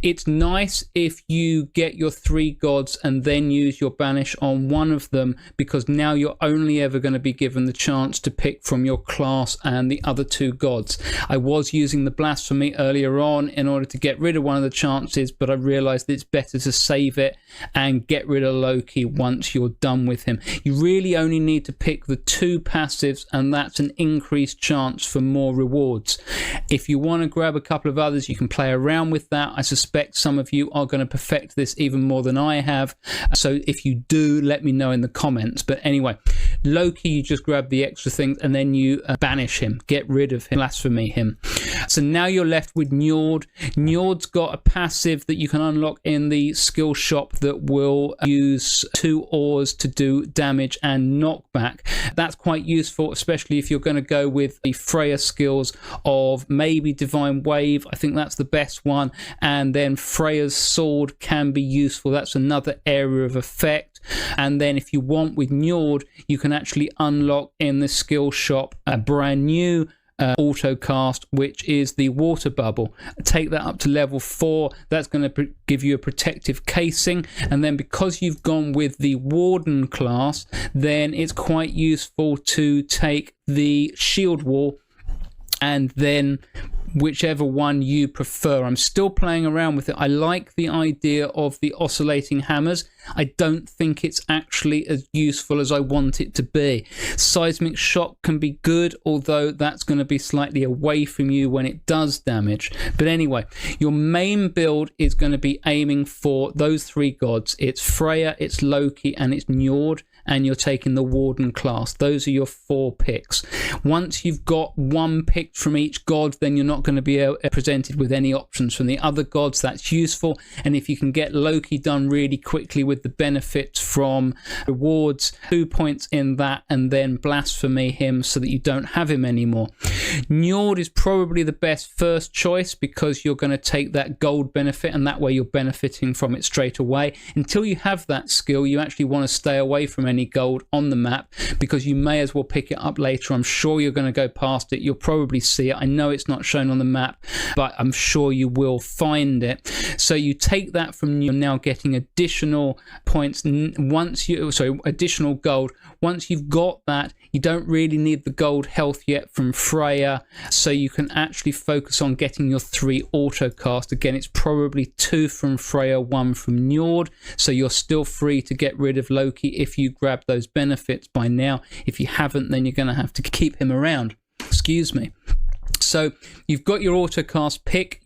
It's nice if you get your 3 gods and then use your banish on one of them, because now you're only ever going to be given the chance to pick from your class and the other 2 gods. I was using the Blasphemy earlier on in order to get rid of one of the chances, but I realized it's better to save it and get rid of Loki once you're done with him. You really only need to pick the 2 passives, and that's an increased chance for more rewards. If you want to grab a couple of others, you can play around with that. I suspect some of you are going to perfect this even more than I have, so if you do, let me know in the comments. But anyway, Loki, you just grab the extra things and then you banish him, get rid of him, blasphemy him. So now you're left with Njord. Njord's got a passive that you can unlock in the skill shop that will use 2 ores to do damage and knockback. That's quite useful, especially if you're going to go with the Freya skills of maybe Divine Wave. I think that's the best one. And then Freya's sword can be useful. That's another area of effect. And then if you want with Njord, you can actually unlock in the skill shop a brand new Autocast, which is the water bubble. Take that up to level 4. That's going to give you a protective casing, and then because you've gone with the Warden class, then it's quite useful to take the shield wall and then whichever one you prefer. I'm still playing around with it. I like the idea of the oscillating hammers. I don't think it's actually as useful as I want it to be. Seismic Shock can be good, although that's going to be slightly away from you when it does damage. But anyway, your main build is going to be aiming for those 3 gods. It's Freya, it's Loki, and it's Njord, and you're taking the Warden class. Those are your 4 picks. Once you've got 1 picked from each god, then you're not going to be presented with any options from the other gods. That's useful. And if you can get Loki done really quickly with the benefits from rewards, 2 points in that, and then blasphemy him so that you don't have him anymore. Njord is probably the best first choice because you're going to take that gold benefit, and that way you're benefiting from it straight away. Until you have that skill, you actually want to stay away from any gold on the map, because you may as well pick it up later. I'm sure you're going to go past it. You'll probably see it. I know it's not shown on the map, but I'm sure you will find it. So you take that from, you're now getting additional points additional gold. Once you've got that, you don't really need the gold health yet from Freya, so you can actually focus on getting your 3 autocast. Again, it's probably 2 from Freya, 1 from Njord, so you're still free to get rid of Loki if you grab those benefits by now. If you haven't, then you're going to have to keep him around. Excuse me. So you've got your autocast pick.